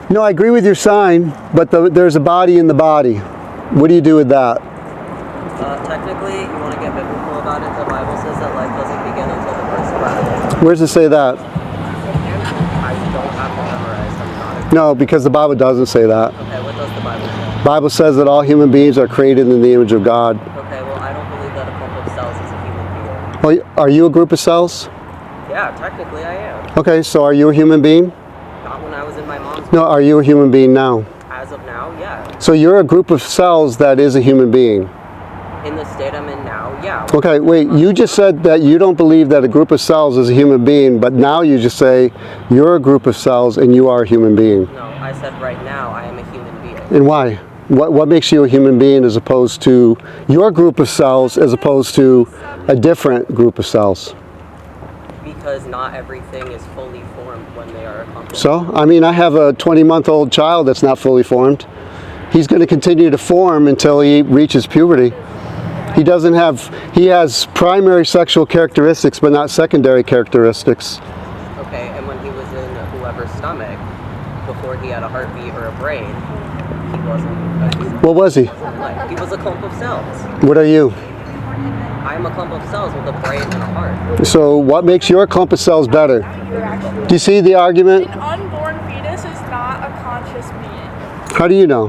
No, I agree with your sign, but there's a body in the body. What do you do with that? Technically, you want to get biblical about it. The Bible says that life doesn't begin until the first breath. Where does it say that? I don't have to memorize. I'm not. No, because the Bible doesn't say that. Okay, what does the Bible say? The Bible says that all human beings are created in the image of God. Okay, well, I don't believe that a clump of cells is a human being. Well, are you a group of cells? Yeah, technically I am. Okay, so are you a human being? Not when I was in my mom's. No, are you a human being now? As of now, yeah. So you're a group of cells that is a human being. In the state I'm in now, yeah. Okay, wait, you just said that you don't believe that a group of cells is a human being, but now you just say you're a group of cells and you are a human being. No, I said right now I am a human being. And why? What makes you a human being as opposed to your group of cells as opposed to a different group of cells? Because not everything is fully formed when they are accomplished. So, I mean, I have a 20-month-old child that's not fully formed. He's going to continue to form until he reaches puberty. He has primary sexual characteristics, but not secondary characteristics. Okay, and when he was in whoever's stomach, before he had a heartbeat or a brain, he wasn't. What was he? He was a clump of cells. What are you? I am a clump of cells with a brain and a heart. So what makes your clump of cells better? Do you see the argument? An unborn fetus is not a conscious being. How do you know?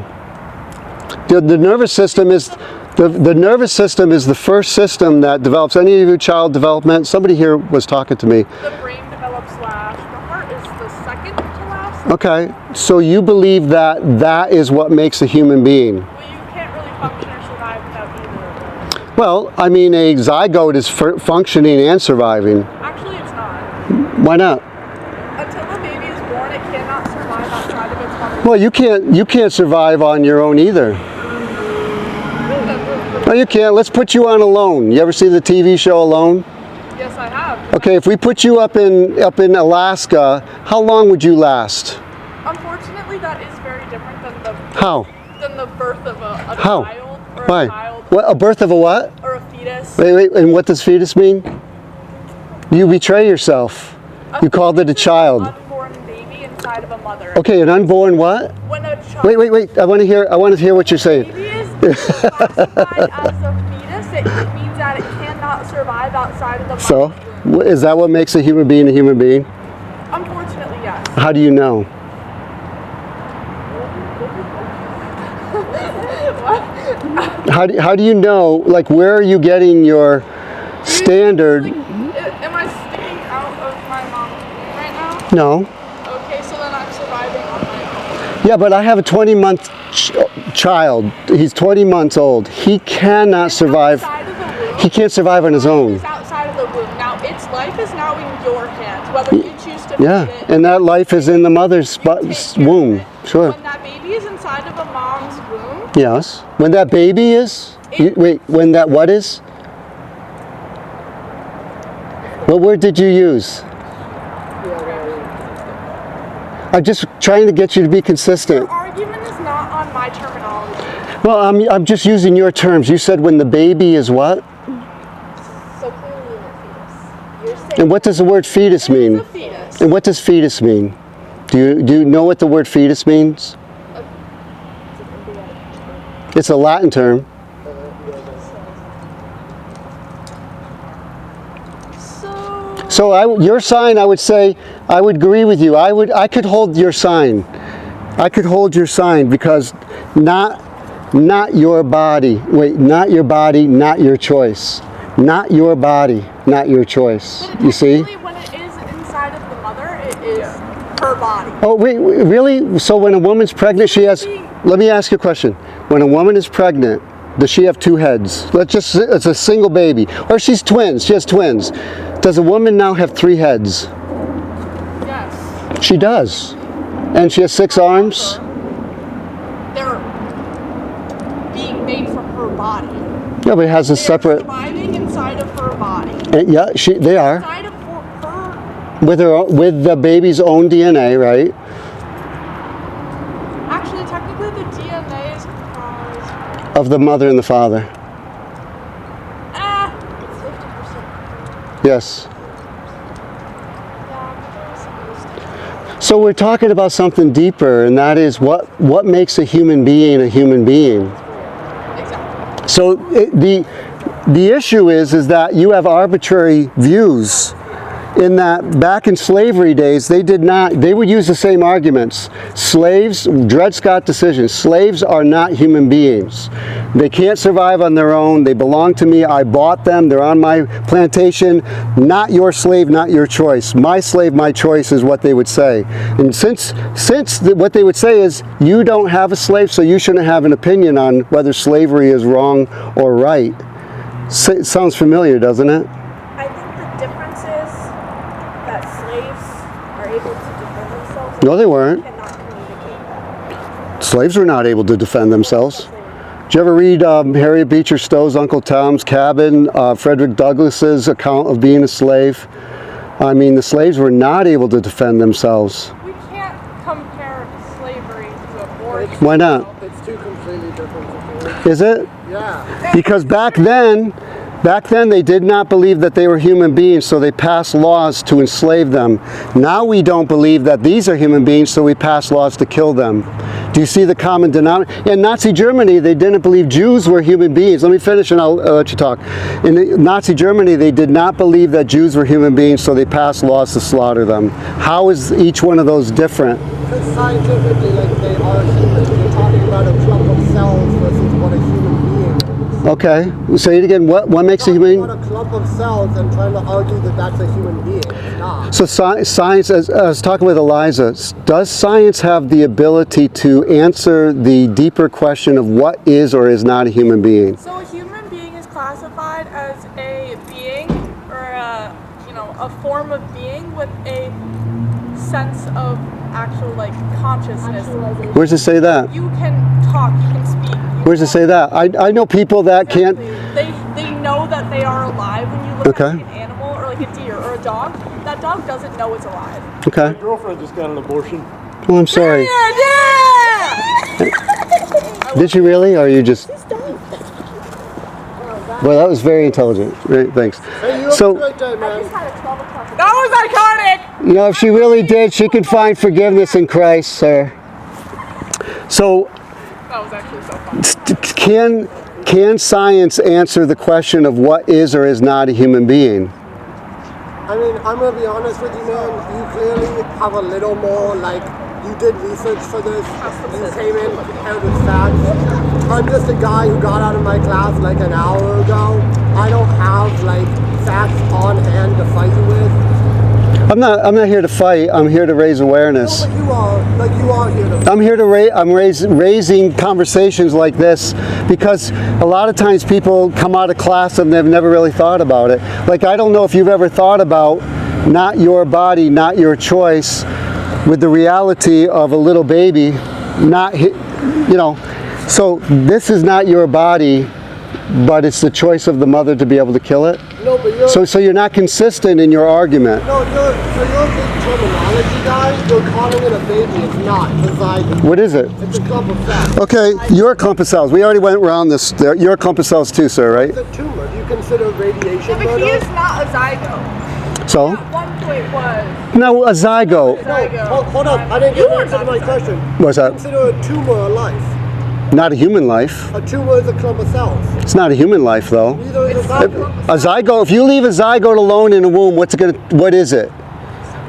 The nervous system is the nervous system is the first system that develops any of your child development. Somebody here was talking to me. The brain develops last. The heart is the second to last. Okay, so you believe that that is what makes a human being? Well, you can't really function or survive without either of those. Well, I mean, a zygote is functioning and surviving. Actually, it's not. Why not? Until the baby is born, it cannot survive outside of its mother's. Well, you can't survive on your own either. No, you can't. Let's put you on Alone. You ever see the TV show Alone? Yes, I have. Okay, if we put you up in Alaska, how long would you last? Unfortunately, that is very different than the birth of a How? child or Why? a child What, a birth of a what? or a fetus. Wait, and what does fetus mean? You betray yourself. You called it a child. An unborn baby inside of a mother. Okay, an unborn what? When a child. Wait. I want to hear what you're saying. Baby is classified as a fetus. It means that it cannot survive outside of the mother's So, womb. is that what makes a human being a human being? Unfortunately, yes. How do you know? How do you know, like, where are you getting your standard? Am I sticking out of my mom's womb right now? No. Okay, so then I'm surviving on my own. Yeah, but I have a 20-month child. He's 20 months old. He cannot survive. Outside of the womb, He can't survive on his own. it's outside of the womb. Now, its life is now in your hands, whether you choose to Yeah, feed it. and that life is in the mother's womb. Sure. When that baby is inside of a mom's womb, Yes. When that baby is? Wait, when that what is? What word did you use? I'm just trying to get you to be consistent. your argument is not on my terminology. Well, I'm just using your terms. You said when the baby is what? So clearly in a fetus. You're saying And what does the word fetus it is mean? a fetus. And what does fetus mean? Do you know what the word fetus means? It's a Latin term. So your sign, I would say, I would agree with you. I could hold your sign. I could hold your sign because not your body. Wait, not your body, not your choice. Not your body, not your choice. You see? When it is inside of the mother, it is her body. Oh, wait, really? So when a woman's pregnant, she has... Let me ask you a question. When a woman is pregnant, does she have two heads? It's a single baby. Or she's twins. She has twins. Does a woman now have three heads? Yes. She does. And she has 6 arms? They're being made from her body. Yeah, but it has a separate... Surviving inside of her body. Yeah, they are. Inside of her... With the baby's own DNA, right? Actually, technically the DNA is comprised... Of the mother and the father. It's 50%. Yes. Yeah, So we're talking about something deeper, and that is what makes a human being a human being. Exactly. So the issue is that you have arbitrary views. In that back in slavery days, they would use the same arguments. Slaves, Dred Scott decision, slaves are not human beings. They can't survive on their own. They belong to me. I bought them. They're on my plantation. Not your slave, not your choice. My slave, my choice is what they would say. And since what they would say is, you don't have a slave, so you shouldn't have an opinion on whether slavery is wrong or right. It sounds familiar, doesn't it? I think the difference is that slaves are able to defend themselves. No, they weren't. Cannot communicate. Slaves were not able to defend themselves. Did you ever read Harriet Beecher Stowe's Uncle Tom's Cabin, Frederick Douglass's account of being a slave? I mean, the slaves were not able to defend themselves. We can't compare slavery to abortion. Why not? It's two completely different situations. Is it? Yeah. Because back then they did not believe that they were human beings, so they passed laws to enslave them. Now we don't believe that these are human beings, so we pass laws to kill them. Do you see the common denominator? In Nazi Germany, they didn't believe Jews were human beings. Let me finish and I'll let you talk. In Nazi Germany, they did not believe that Jews were human beings, so they passed laws to slaughter them. How is each one of those different? Because scientifically, like, they are humans. You're talking about a clump of cells versus what a human being is. Okay, say it again. What makes a human being? You're talking about a clump of cells and trying to argue that that's a human being. It's not. So science, as I was talking with Eliza, does science have the ability to answer the deeper question of what is or is not a human being? So a human being is classified as a being or a form of being with a sense of actual consciousness. Where's it say that? You can talk, you can speak. Where's it say that? I know people that can't. They know that they are alive when you look Okay. at an animal or like a deer or a dog. That dog doesn't know it's alive. Okay. My girlfriend just got an abortion. Oh, I'm sorry. Yeah! Did you really, or you just? Well, that was very intelligent. Right, thanks. Hey, you have So- a great day, I man. just had a 12 o'clock. That was iconic! You know, if she really did, she could find forgiveness in Christ, sir. So, That was actually so fun. can science answer the question of what is or is not a human being? I mean, I'm gonna be honest with you, man. You clearly have a little more, you did research for this. You came in prepared with facts. I'm just a guy who got out of my class an hour ago. I don't have, facts on hand to fight you with. I'm not here to fight. I'm here to raise awareness. But you are here to fight. I'm here to raising conversations like this because a lot of times people come out of class and they've never really thought about it. I don't know if you've ever thought about not your body, not your choice, with the reality of a little baby, so this is not your body, but it's the choice of the mother to be able to kill it. No, but you're... So you're not consistent in your argument. No, you're a big terminology guy. You're calling it a baby. It's not. It's a zygote. What is it? It's a clump of cells. Okay, you're a clump of cells. We already went around this. You're a clump of cells too, sir, right? It's a tumor. Do you consider radiation Yeah, but he murder? is not a zygote. So? At one point was. No, a zygote. No, hold up. I didn't get an answer to my question. What's that? Consider a tumor a life. Not a human life. A tumor is a clump of cells. It's not a human life, though. Neither is a zygote. A zygote. If you leave a zygote alone in a womb, what is it?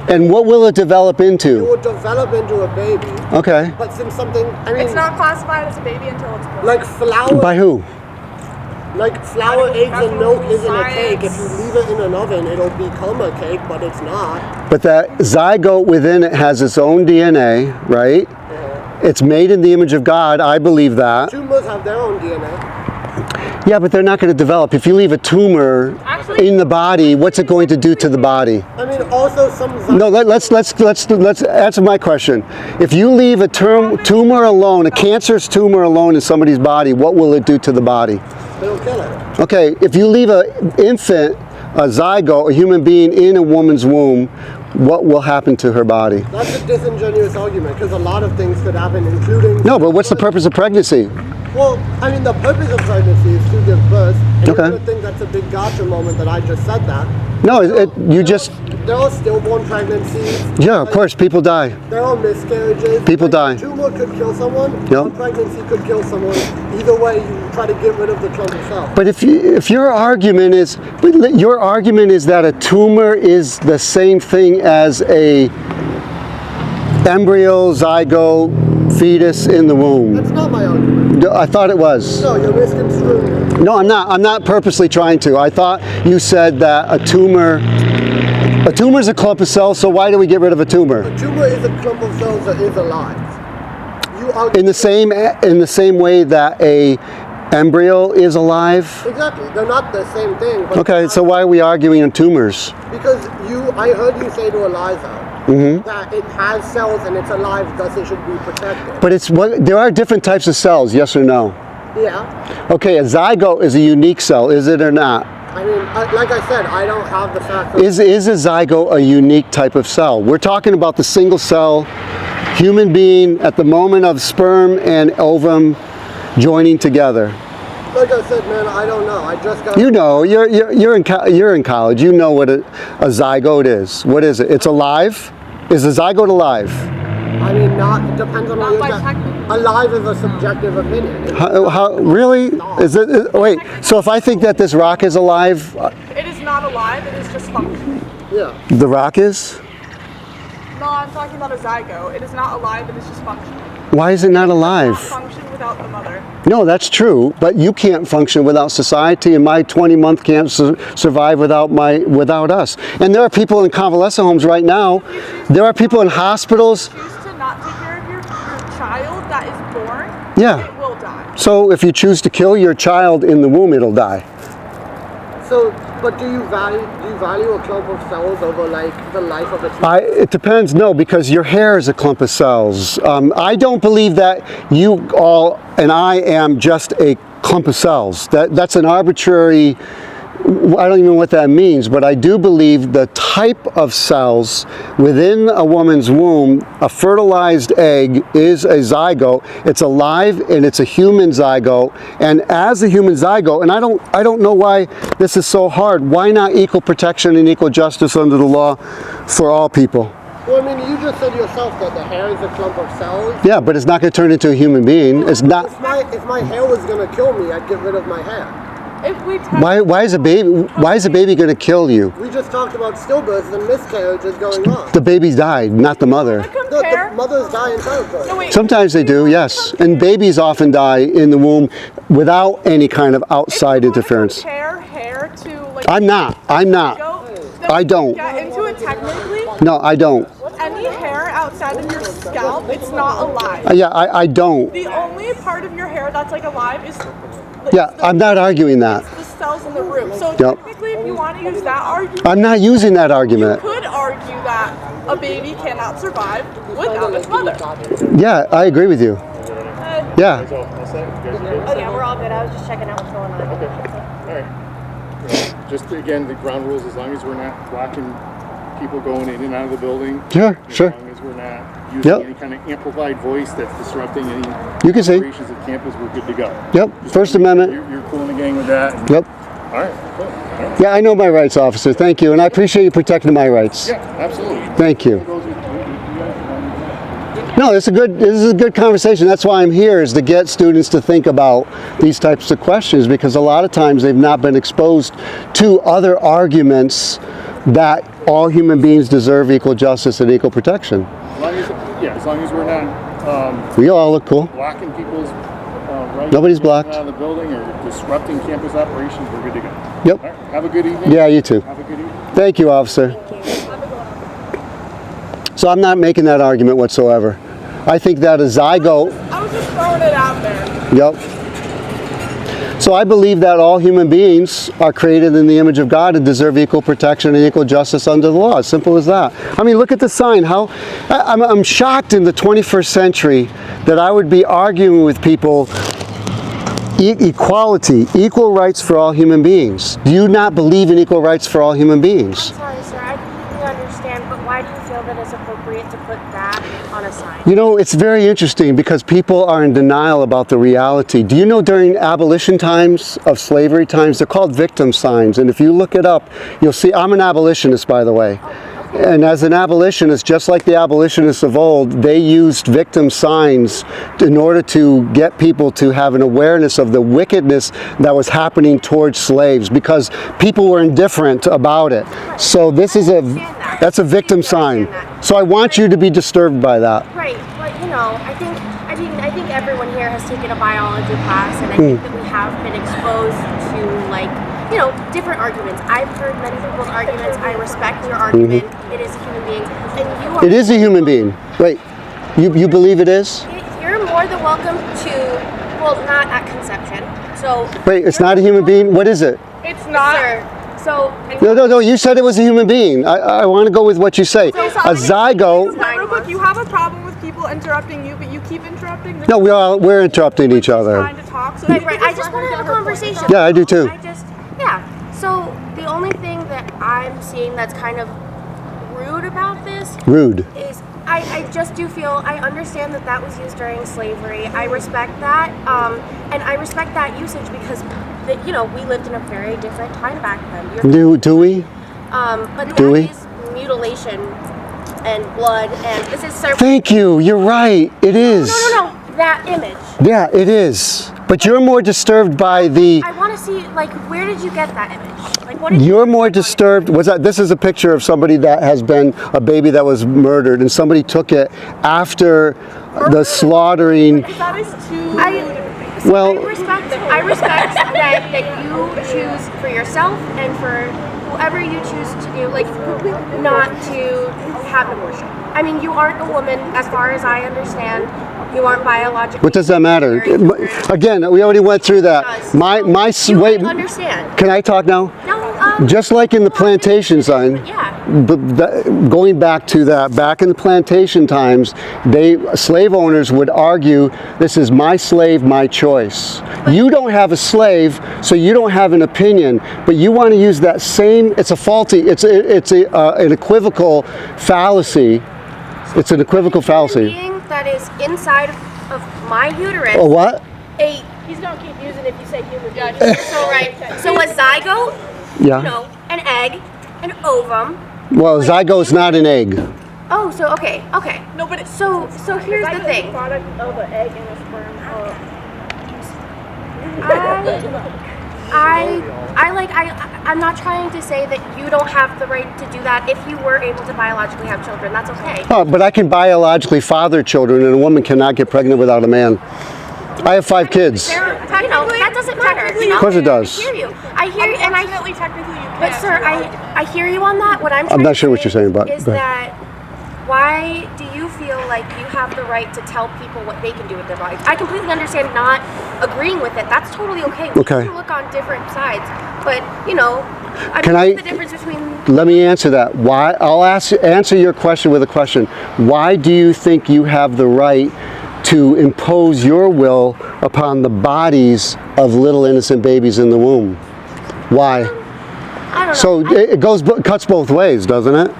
And what will it develop It into? will develop into a baby. Okay. But since something, It's not classified as a baby until it's born. like flour, By who? flour, eggs, and milk isn't a Science. cake. If you leave it in an oven, it'll become a cake, but it's not. But that zygote within it has its own DNA, right? It's made in the image of God. I believe that. Tumors have their own DNA. Yeah, but they're not going to develop. If you leave a tumor in the body, what's it going to do to the body? I mean, also some No, let's answer my question. If you leave a tumor alone, a cancerous tumor alone in somebody's body, what will it do to the body? it'll kill it. Okay, if you leave an infant, a zygote, a human being in a woman's womb, what will happen to her body? That's a disingenuous argument because a lot of things could happen, including. No, but what's the purpose of pregnancy? Well, I mean, the purpose of pregnancy is to give birth. And Okay. you're going to think that's a big gotcha moment that I just said that. No, you just, There are stillborn pregnancies. yeah, of course, people die. There are miscarriages. People die. A tumor could kill someone. Yep. A pregnancy could kill someone. Either way, you try to get rid of the clump itself. But if your argument is that a tumor is the same thing as a embryo, zygote, fetus in the womb. That's not my argument. I thought it was. No, you're misconstruing. No, I'm not. I'm not purposely trying to. I thought you said that a tumor is a clump of cells, so why do we get rid of a tumor? A tumor is a clump of cells that is alive. You argue In the same way that a embryo is alive? exactly. They're not the same thing. But Okay, so why are we arguing on tumors? because I heard you say to Eliza that it has cells and it's alive, thus it should be protected. But there are different types of cells, yes or no? Yeah. Okay, a zygote is a unique cell, is it or not? I mean, like I said, I don't have the fact that Is a zygote a unique type of cell? We're talking about the single cell human being at the moment of sperm and ovum joining together. like I said, man, I don't know. I just got You know, you're in college. You know what a zygote is. What is it? It's alive. Is a zygote alive? I mean, it depends on what you by get. technical. Alive is a subjective opinion. How really? Wait. So if I think that this rock is alive, It is not alive, it is just functioning. Yeah. the rock is? No, I'm talking about a zygote. It is not alive, it is just functioning. Why is it not It alive? cannot function without the mother. No, that's true. But you can't function without society, and my 20-month can't survive without us. And there are people in convalescent homes right now. There are people in hospitals. Choose to not take care of your child that is born, Yeah. it will die. So if you choose to kill your child in the womb, it'll die. So, but do you value a clump of cells over like the life of its? It depends. No, because your hair is a clump of cells. I don't believe that you all and I am just a clump of cells. That's an arbitrary. I don't even know what that means, but I do believe the type of cells within a woman's womb, a fertilized egg is a zygote. It's alive and it's a human zygote. And as a human zygote, and I don't know why this is so hard. Why not equal protection and equal justice under the law for all people? Well, I mean, you just said yourself that the hair is a clump of cells. Yeah, but it's not going to turn into a human being. It's not. If my hair was gonna kill me, I'd get rid of my hair. If we Why is a baby going to kill you? We just talked about stillbirths and miscarriages going on. The baby died, not the mother. compare, The mothers die in childbirth. no, wait, Sometimes they do, yes. And babies often die in the womb without any kind of if you outside wanna interference. compare hair to like I'm not. zygote, then I we don't. Get into it technically. No, I don't. Any hair outside of your scalp, it's not alive. Yeah, I don't. The only part of your hair that's like alive is Yeah, I'm not arguing that. the cells in the root. So Yep. technically, if you want to use that argument, I'm not using that you argument. could argue that a baby cannot survive without its mother. Yeah, I agree with you. Yeah. So, all set? You guys are good? Oh yeah, we're all good. I was just checking out what's going on. Okay. All right. Just again, the ground rules, as long as we're not blocking people going in and out of the building. Sure, sure. As long as we're not using Yep. any kind of amplified voice that's disrupting any You can see. operations of campus, we're good to go. Yep, First Amendment. You're cool in the gang with that? And- Yep. All right, cool. All right. Yeah, I know my rights, officer. Thank you. And I appreciate you protecting my rights. Yeah, absolutely. Thank you. Goes with you guys. No, this is a good conversation. That's why I'm here, is to get students to think about these types of questions, because a lot of times they've not been exposed to other arguments that all human beings deserve equal justice and equal protection. As long as we're not We all look cool. blocking people's rights. Nobody's blocked. Out of the building or disrupting campus operations, we're good to go. Yep. All right, have a good evening. Yeah, you too. Have a good evening. Thank you, officer. So I'm not making that argument whatsoever. I think that a zygote. I was just throwing it out there. Yep. So I believe that all human beings are created in the image of God and deserve equal protection and equal justice under the law. As simple as that. I mean, look at the sign. I'm shocked in the 21st century that I would be arguing with people equality, equal rights for all human beings. Do you not believe in equal rights for all human beings? Sorry, sir. I completely understand, but why do you feel that it's appropriate to put that on a sign? You know, it's very interesting because people are in denial about the reality. Do you know during abolition times of slavery times, they're called victim signs. And if you look it up, you'll see, I'm an abolitionist, by the way. And as an abolitionist, just like the abolitionists of old, they used victim signs in order to get people to have an awareness of the wickedness that was happening towards slaves because people were indifferent about it. So this is that's a victim sign. So I want you to be disturbed by that. Right, but you know, I think everyone here has taken a biology class, and I think that we have been exposed to, like, you know, different arguments. I've heard many people's arguments. I respect your argument. It is a human being, and you are. It is a human being. Wait, you believe it is? You're more than welcome to. Well, not at conception. So. Wait, it's not a human being. What is it? It's not. Sir, so. No. You said it was a human being. I want to go with what you say. A zygote. Real quick, you have a problem with people interrupting you, but you keep interrupting. No, we're interrupting each other. Trying to talk, so Right. I just want to have a conversation. Yeah, I do too. Yeah. So the only thing that I'm seeing that's kind of rude about this Rude. is I just do feel, I understand that that was used during slavery. I respect that, and I respect that usage because, you know, we lived in a very different time back then. Do we? But Do that we? is mutilation and blood, and this is serving. Thank you. You're right. It is. No. That image. Yeah, it is. But you're more disturbed by the. I want to see, like, where did you get that image? Like, what did You're more disturbed. Was that? This is a picture of somebody that has been a baby that was murdered, and somebody took it after the slaughtering. That is too. Well, I respect that you choose for yourself and for whoever you choose to do, like, not to have an abortion. I mean, you aren't a woman, as far as I understand. You aren't biologically. what does that matter? Again, we already went through that. You Wait. understand. Can I talk now? No. Just like in the plantation sign. Yeah. Going back to that, back in the plantation times, slave owners would argue, this is my slave, my choice. You don't have a slave, so you don't have an opinion, but you want to use that same, it's an equivocal fallacy. It's an equivocal fallacy. Being that is inside of my uterus. Oh, what? He's gonna keep using it if you say human being. So right. So a zygote, Yeah. you know, an egg, an ovum. Well, zygote's not an egg. Oh, so okay. No, but it's So here's the thing. product of an egg and a sperm. I'm not trying to say that you don't have the right to do that. If you were able to biologically have children, that's okay. Oh, but I can biologically father children, and a woman cannot get pregnant without a man. I have 5 kids. You know, that doesn't matter. You know? Of course it does. I hear you. I hear you, and Technically, you can. But sir, I hear you on that. What I'm I'm trying not to sure what say you're saying, but is go ahead. that why do you feel like you have the right to tell people what they can do with their bodies? I completely understand not agreeing with it. That's totally okay. We Okay. can look on different sides, but you know, what's the difference between? Let me answer that. Why? I'll answer your question with a question. Why do you think you have the right to impose your will upon the bodies of little innocent babies in the womb? Why? I don't know. So it cuts both ways, doesn't it?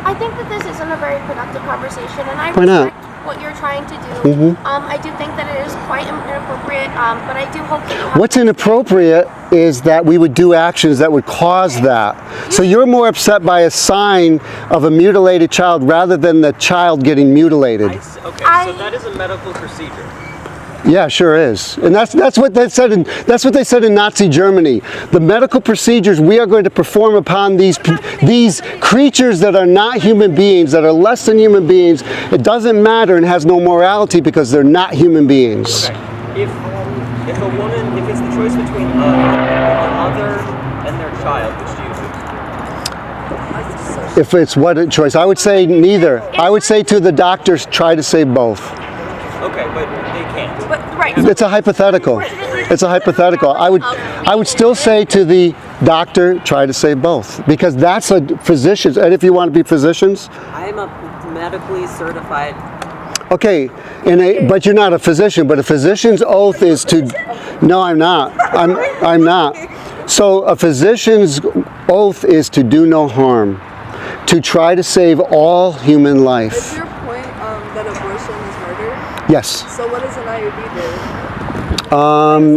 I think that this isn't a very productive conversation, and I Why not? respect what you're trying to do. I do think that it is quite inappropriate, but I do hope that you have. What's inappropriate is that we would do actions that would cause that. So you're more upset by a sign of a mutilated child rather than the child getting mutilated. Okay, so that is a medical procedure. Yeah, sure is, and that's what they said. That's what they said in Nazi Germany. The medical procedures we are going to perform upon these creatures that are not human beings, that are less than human beings. It doesn't matter and has no morality because they're not human beings. Okay. If a woman, if it's the choice between a mother and their child, which do you choose? If it's what a choice, I would say neither. I would say to the doctors, try to save both. Okay, but they can't. But right. It's a hypothetical. It's a hypothetical. I would still say to the doctor, try to save both, because that's a physician's. And if you want to be physicians, I'm a medically certified. okay, but you're not a physician. But a physician's oath is to. No, I'm not. I'm not. So a physician's oath is to do no harm, to try to save all human life. Your point, that abortion is murder? Yes. So what does an IUD do?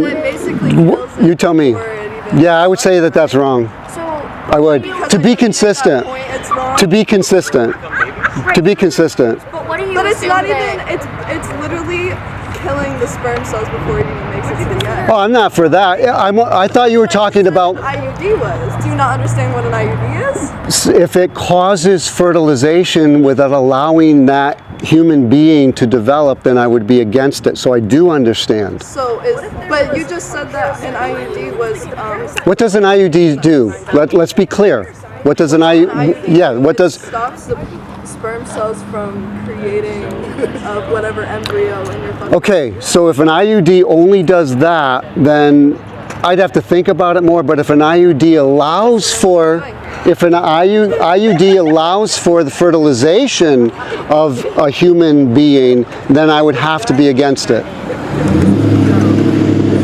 It basically kills it You tell me. before it even- Yeah, I would say that that's wrong. So I would. Because To I be think at that consistent. point it's wrong. To be consistent. To be consistent. but what do you But it's assume not that- even. It's literally killing the sperm cells before it even makes it to the egg. Oh, I'm not for that. I thought you were talking about IUD was. Do you not understand what an IUD is? if it causes fertilization without allowing that human being to develop, then I would be against it. So I do understand. So but you just said that an IUD was. What does an IUD do? Let's be clear. What does an IUD? Yeah. What does? Stops the sperm cells from creating whatever embryo in your fucking. Okay. So if an IUD only does that, then I'd have to think about it more. But if an IUD allows for, if an IUD allows for the fertilization of a human being, then I would have to be against it.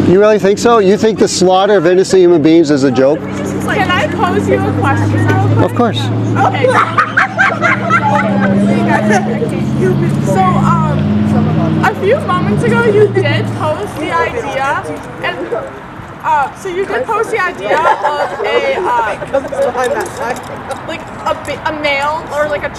You really think so? You think the slaughter of innocent human beings is a joke? Can I pose you a question real quick? Of course. Okay. So, a few moments ago, you did pose the idea, and so you did pose the idea of a male or like a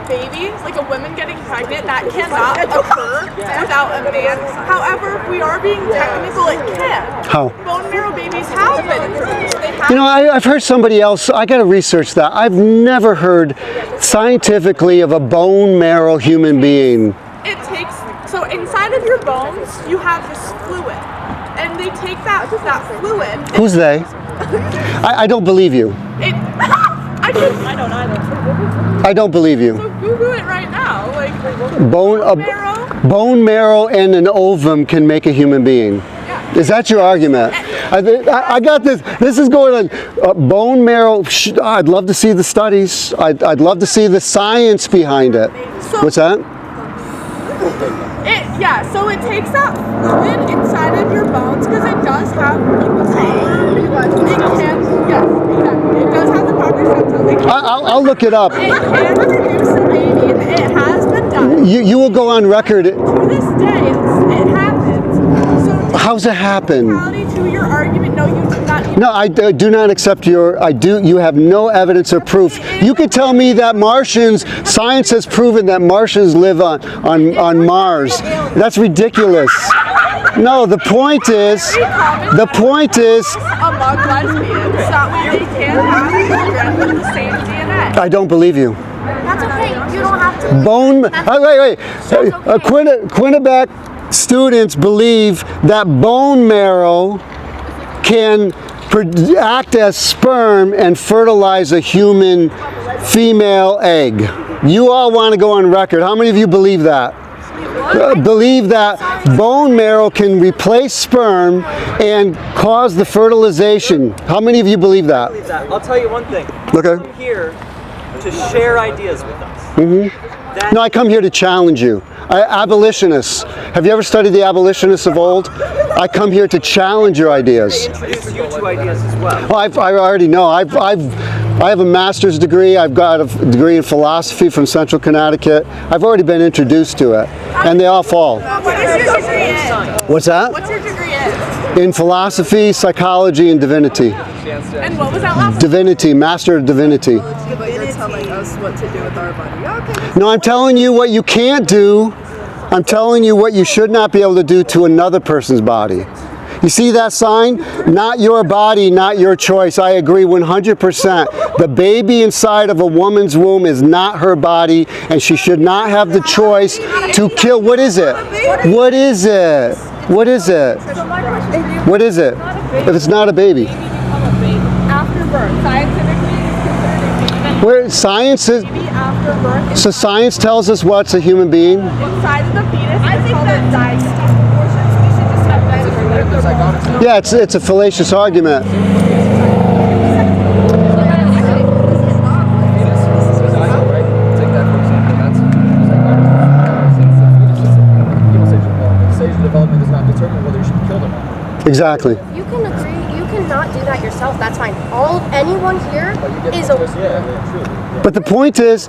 baby, like a woman getting pregnant. That cannot occur without a man. However, if we are being technical, it can. How? Bone marrow babies have been produced. They have. You know, I've heard somebody else, I gotta research that. I've never heard scientifically of a bone marrow human being. It takes, so inside of your bones, you have this fluid. And they take that fluid. Who's they? I don't believe you. I don't either. I don't believe you. So Google it right now. Like Bone marrow and an ovum can make a human being. Yeah. Is that your argument? I got this. This is going on. Bone marrow. I'd love to see the studies. I'd love to see the science behind it. What's that? So it takes that fluid inside of your bones because it does have it does have the properties of I'll look it up. It can produce a baby, and it has been done. You will go on record. To this day, it happens. So How's it happen? to your argument, no, you do not. No, I do not accept your. You have no evidence or proof. You could tell me that Martians. Science has proven that Martians live on Mars. That's ridiculous. No, the point is. Among lesbians, that way they can have children with the same DNA. I don't believe you. That's okay. You don't have to. Wait. Quinnipiac students believe that bone marrow can act as sperm and fertilize a human female egg. You all want to go on record. How many of you believe that? Believe that bone marrow can replace sperm and cause the fertilization. How many of you believe that? I'll tell you one thing. Okay. Come here to share ideas with us. No, I come here to challenge you. Abolitionists. Have you ever studied the abolitionists of old? I come here to challenge your ideas. Introduce you to ideas as well. Oh, I already know. I have a master's degree. I've got a degree in philosophy from Central Connecticut. I've already been introduced to it, and they all fall. What is your degree in? What's that? What's your degree in? In philosophy, psychology, and divinity. And what was that last? Divinity, master of divinity. But you're telling us what to do with our body. Okay. No, I'm telling you what you can't do. I'm telling you what you should not be able to do to another person's body. You see that sign? Not your body, not your choice. I agree 100%. The baby inside of a woman's womb is not her body, and she should not have the choice to kill. What is it? What is it? What is it? What is it? If it's not a baby. After birth. Scientifically, it's considered a baby. Where science is, Baby after birth. so science tells us what's a human being? Inside of the fetus. I think that dissect abortions, we should just have dissect. Yeah, it's a fallacious argument. Development does not determine whether you should be killed or not. Exactly. You can agree. You cannot do that yourself. That's fine. Anyone here is a. But the point is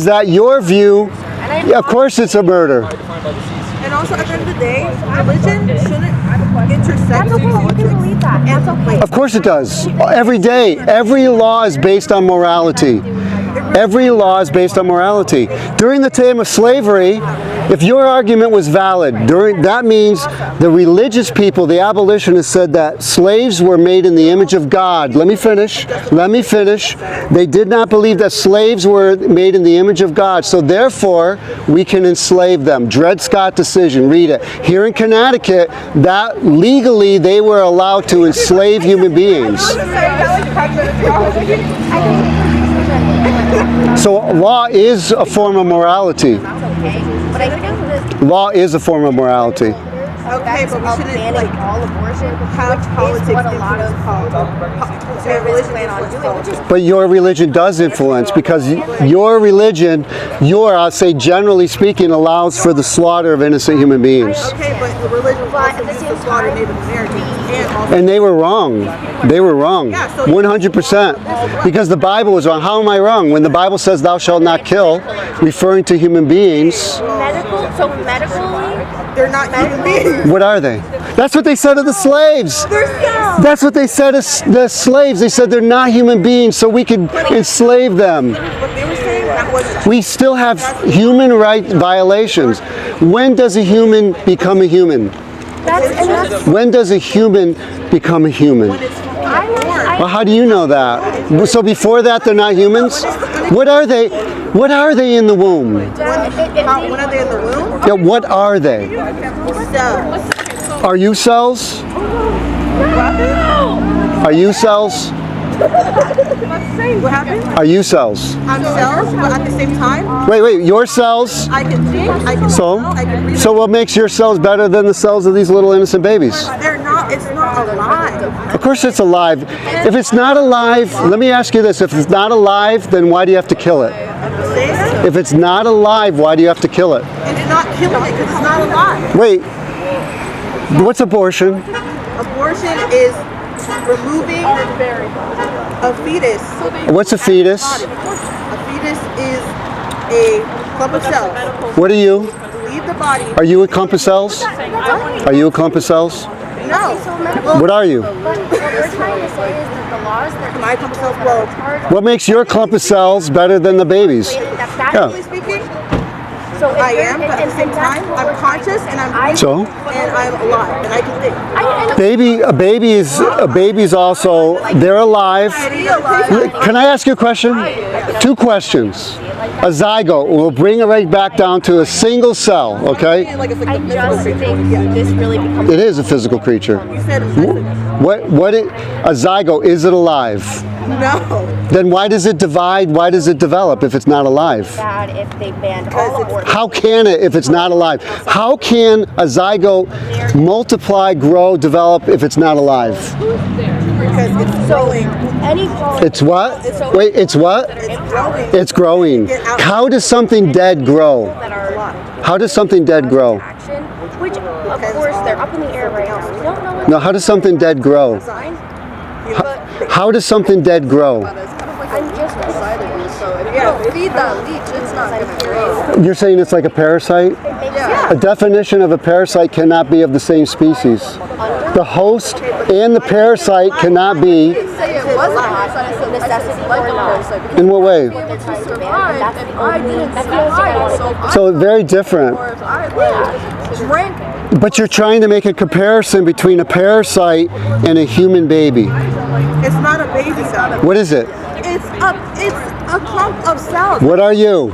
that your view, And I Yeah, of course it's a murder. And also, at the end of the day, religion shouldn't intersect That's okay, with you politics. can believe that. That's okay. Of course it does. Every day, every law is based on morality. Every law is based on morality. During the time of slavery, if your argument was valid, that means the religious people, the abolitionists, said that slaves were made in the image of God. Let me finish. Let me finish. They did not believe that slaves were made in the image of God. So therefore, we can enslave them. Dred Scott decision. Read it. Here in Connecticut, that legally they were allowed to enslave human beings. So law is a form of morality. But I think that Law is a form of morality. Okay, but we shouldn't banning like all abortion, have politics what a lot of religion plan on doing, which is But your religion does influence because your religion, I'll say generally speaking, allows for the slaughter of innocent human beings. Okay, but the religion was But also at the used same to slaughter time, Native Americans and also And they were wrong. They were wrong. Yeah, so- 100%. Because the Bible was wrong. How am I wrong? When the Bible says thou shalt not kill, referring to human beings, medical. So medically, they're not human beings. what are they? That's what they said of the slaves. That's what they said of the slaves. They said they're not human beings, so we could enslave them. What they were saying that was We still have human rights violations. When does a human become a human? that's When does a human become a human? Well, how do you know that? So before that, they're not humans? What are they? What are they in the womb? when are they in the womb? Yeah, what are they? Cells. Are you cells? Are you cells? What happened? Are you cells? I'm cells, but at the same time, Wait, your cells? I can think, I can smell, I can breathe. So what makes your cells better than the cells of these little innocent babies? They're not, it's not alive. Of course it's alive. If it's not alive, let me ask you this. If it's not alive, then why do you have to kill it? Say that? If it's not alive, why do you have to kill it? It's not killing it because it's not alive. Wait, what's abortion? Abortion is removing a fetus. What's a fetus? A fetus is a clump of cells. What are you? Leave the body. Are you a clump of cells? Are you a clump of cells? No. What are you? what we're trying to say is that the laws that My clump of cells, well, What makes your clump of cells better than the babies? practically speaking, So I am, but at the same time, I'm conscious and I'm breathing, So? and I'm alive and I can think. A baby is also, they're alive. Can I ask you a question? 2 questions. A zygote, we'll bring it right back down to a single cell, okay? Like it's like I the just think this really becomes It is a physical creature. You said A zygote, is it alive? no. Then why does it divide? Why does it develop if it's not alive? bad if they banned all abortion. How can it if it's not alive? How can a zygote multiply, grow, develop if it's not alive? Because it's growing. Any It's what? Wait, it's what? It's growing. It's growing. How does something dead grow? that are How does something dead grow? action, which of course they're up in the air right now. We don't know what No, how does something dead grow? How does something dead grow? I'm just Feed that leech. It's not going to grow. You're saying it's like a parasite? A definition of a parasite cannot be of the same species. The host and the parasite cannot be. Say it wasn't a parasite. It's a necessity like or a not. parasite. Because In what way? they're trying to ban, survive, but that's and the I only didn't that's the only thing I survive, want so to So very different. or if I like drank. But you're trying to make a comparison between a parasite and a human baby. It's not a baby cell. What is it? It's a clump of cells. What are you?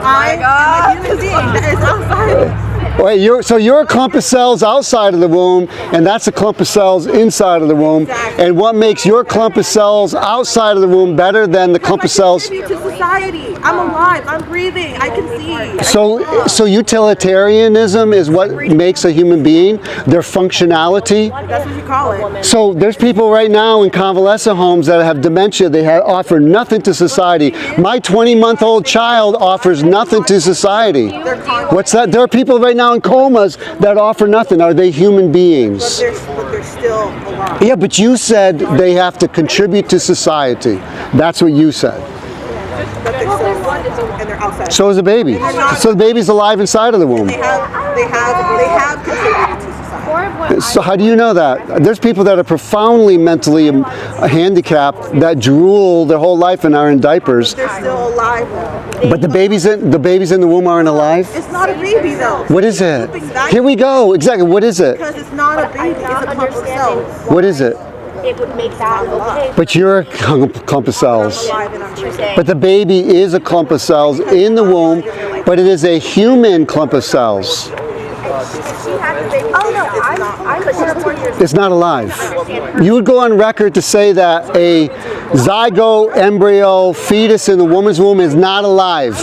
I am a human being that is outside. Wait, you're a clump of cells outside of the womb, and that's a clump of cells inside of the womb. And what makes your clump of cells outside of the womb better than the clump of cells? To society. I'm alive. I'm breathing. I can see. So utilitarianism is what makes a human being, their functionality. That's what you call it. So there's people right now in convalescent homes that have dementia. They offer nothing to society. My 20-month-old child offers nothing to society. What's that? There are people right now in comas that offer nothing. Are they human beings? But they're still alive. Yeah, but you said they have to contribute to society. That's what you said. But they're still alive. And they're outside. So is a baby. So the baby's alive inside of the womb. They have contributed to society. More of what So how do you know that? There's people that are profoundly mentally handicapped that drool their whole life and are in diapers. They're still alive though. But the babies in the womb aren't alive? It's not a baby though. What is it? Here we go. Exactly. What is it? Because it's not a baby, it's a clump of cells. What is it? it would make that okay. But you're a clump of cells. Alive and I'm breathing. But the baby is a clump of cells in the womb, but it is a human clump of cells. Oh no, I'm 4 years. It's not alive. You would go on record to say that a zygote, embryo, fetus in the woman's womb is not alive.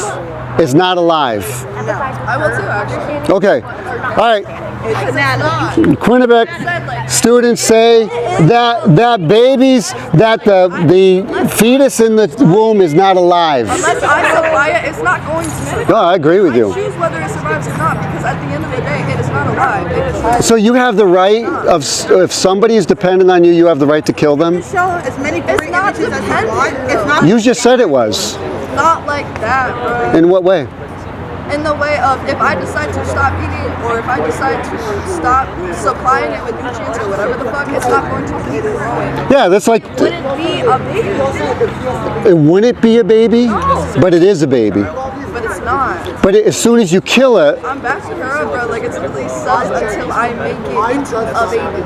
It's not alive. I will too, actually. Okay. All right. It's not. Quinnipiac students say that babies, that the fetus in the womb is not alive. Unless I supply it, it's not going to survive. No, I agree with you. Choose whether it survives or not, because at the end of the day, it is not alive. It is So you have the right of, if somebody is dependent on you, you have the right to kill them? show as many blurry images as you want. It's not, You just said it was. not like that, bro. In what way? In the way of if I decide to stop eating or if I decide to stop supplying it with nutrients or whatever the fuck, it's not going to keep growing. Yeah, that's like, Would it be a baby? it wouldn't be a baby, but it is a baby. But it's not. But as soon as you kill it, I'm back to her, bro. Like, it's really sus until I make it into a baby.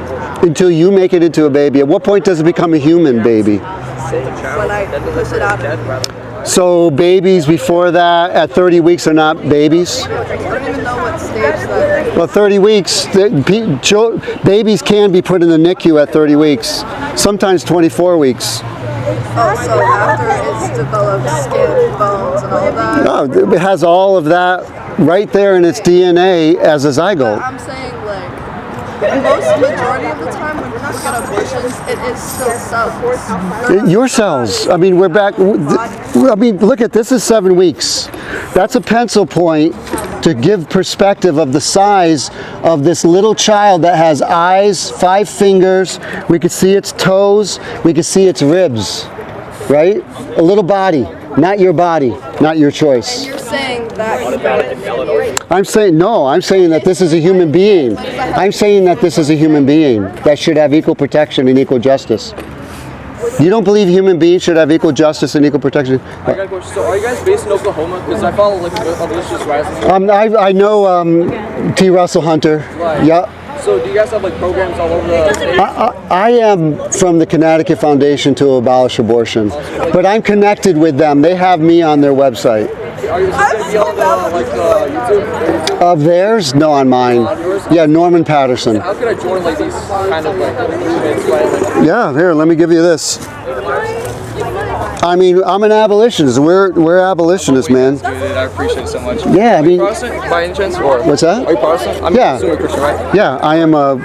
until you make it into a baby, at what point does it become a human baby? When I push it out. So babies before that, at 30 weeks, are not babies? I don't even know what stage that. Well, 30 weeks, babies can be put in the NICU at 30 weeks, sometimes 24 weeks. Oh, so after it's developed skin, bones, and all of that. No, it has all of that right there in its DNA as a zygote. I'm saying, like, most majority of the time when we're not get abortions, it is still cells. Your cells. I mean, we're back. I mean, look at this is 7 weeks. That's a pencil point to give perspective of the size of this little child that has eyes, 5 fingers. We could see its toes. We could see its ribs, right? A little body, not your body, not your choice. You're saying that I'm saying, no, I'm saying that this is a human being. I'm saying that this is a human being that should have equal protection and equal justice. You don't believe human beings should have equal justice and equal protection? I got a question. So are you guys based in Oklahoma? Because I follow like Abolitionist Rising. I know T. Russell Hunter. Right. Yeah. So do you guys have like programs all over the state? I am from the Connecticut Foundation to Abolish Abortion, but I'm connected with them. They have me on their website. Are you going to be on like YouTube? Of theirs? No, on mine. Yeah, Norman Patterson. How could I join like these kind of like movements? Like, Yeah, here, let me give you this. I mean, I'm an abolitionist. We're abolitionists, man. dude, I appreciate it so much. Yeah, I mean, Protestant by any chance? Or what's that? Are you Protestant? I'm Yeah. assuming Christian, right? Yeah, I am a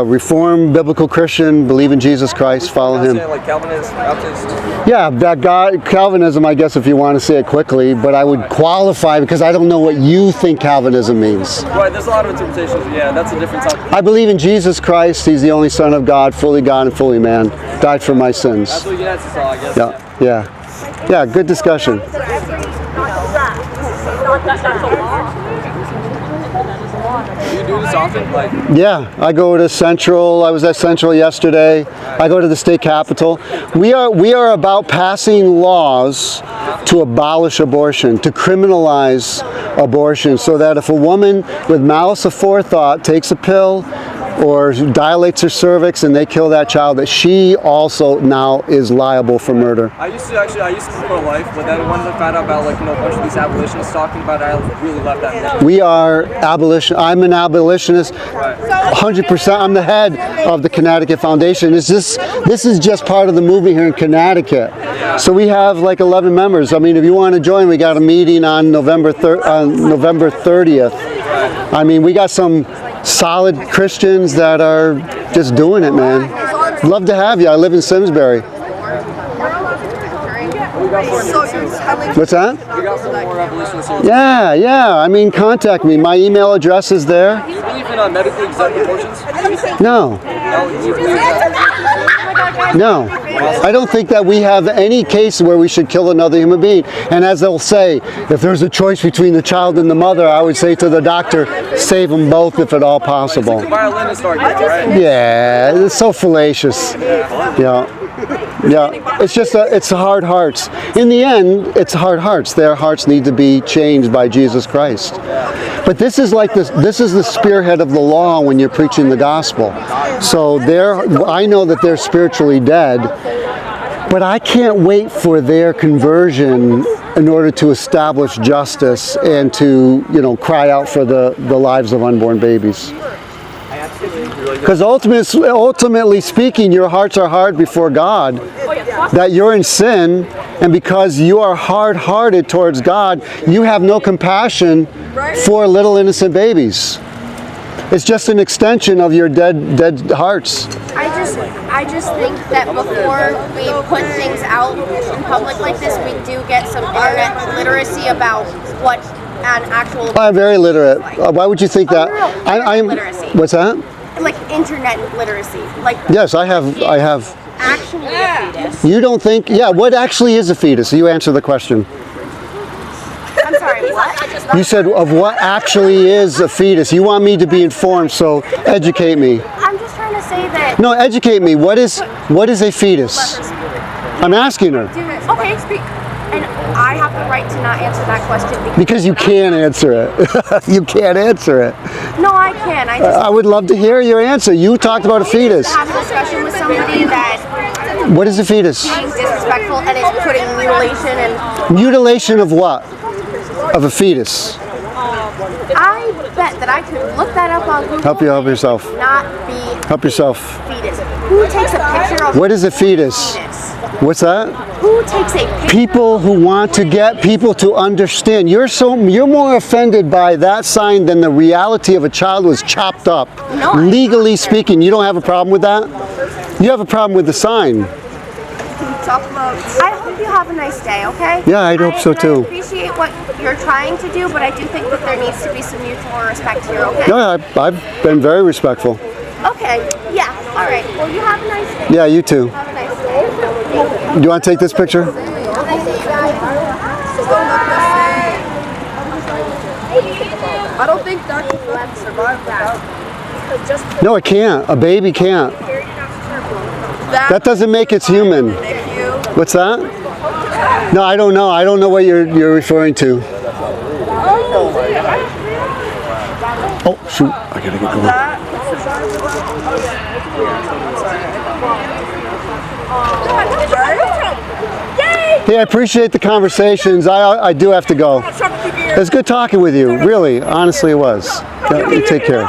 Reformed biblical Christian, believe in Jesus Christ, follow him. Like Calvinist, Baptist. Yeah, that God, Calvinism, I guess, if you want to say it quickly, but I would qualify because I don't know what you think Calvinism means. Right, there's a lot of interpretations. Yeah, that's a different topic. I believe in Jesus Christ. He's the only Son of God and fully man. Died for my sins. That's what unites us all, I guess. Yeah. Yeah, good discussion. Do you do this often? Like, Yeah, I go to Central. I was at Central yesterday. I go to the state capitol. We are about passing laws to abolish abortion, to criminalize abortion, so that if a woman with malice aforethought takes a pill or dilates her cervix and they kill that child, that she also now is liable for murder. I used to be pro-life, but then when I found out about like a bunch of these abolitionists talking about it, I really left that. We are abolition. I'm an abolitionist, 100%. I'm the head of the Connecticut Foundation. This is just part of the movement here in Connecticut. So we have like 11 members. I mean, if you want to join, we got a meeting on November 30th. I mean, we got some solid Christians that are just doing it, man. Love to have you. I live in Simsbury. What's that? We got some more abolitionists here. Yeah. I mean, contact me. My email address is there. Do you believe in medically exempt abortions? No. No, do you believe that? No, I don't think that we have any case where we should kill another human being. And as they'll say, if there's a choice between the child and the mother, I would say to the doctor, save them both if at all possible. Violinist argument, right? Yeah, it's so fallacious. Yeah. Yeah, it's just it's hard hearts. In the end, it's hard hearts. Their hearts need to be changed by Jesus Christ. But this is like this is the spearhead of the law when you're preaching the gospel. So I know that they're spiritually dead, but I can't wait for their conversion in order to establish justice and to, cry out for the lives of unborn babies. Because ultimately speaking, your hearts are hard before God, that you're in sin, and because you are hard-hearted towards God, you have no compassion for little innocent babies. It's just an extension of your dead hearts. I just think that before we put things out in public like this, we do get some internet literacy about what an actual... I'm very literate. Why would you think that? I'm literacy. What's that? Like internet literacy. Like yes, I have. Actually a fetus. You don't think? Yeah. What actually is a fetus? You answer the question. I'm sorry. What? You said of what actually is a fetus. You want me to be informed, so educate me. I'm just trying to say that. No, educate me. What is a fetus? I'm asking her. Okay, speak. And I have the right to not answer that question because you can't answer it. You can't answer it. No, I can. I would love to hear your answer. You talked about a fetus. Have a discussion with somebody that. What is a fetus? Being disrespectful and is putting mutilation and. Mutilation of what? Of a fetus. I bet that I could look that up on Google. Help yourself. Not be. Help yourself. Fetus. Who takes a picture of? What is a fetus? What's that? Who takes a picture? People who want to get people to understand. You're more offended by that sign than the reality of a child was chopped up. No, legally speaking, you don't have a problem with that? You have a problem with the sign. I hope you have a nice day, okay? Yeah, I hope so too. I appreciate what you're trying to do, but I do think that there needs to be some mutual respect here, okay? No, I've been very respectful. Okay, yeah, all right. Well, you have a nice day. Yeah, you too. Have a nice day. Do you want to take this picture? I don't think Dr. Flynn survived without. No, it can't. A baby can't. That doesn't make it human. What's that? No, I don't know. I don't know what you're referring to. Oh, shoot. I gotta get going. Hey, I appreciate the conversations. I do have to go. It's good talking with you. Really, honestly, it was. Take care.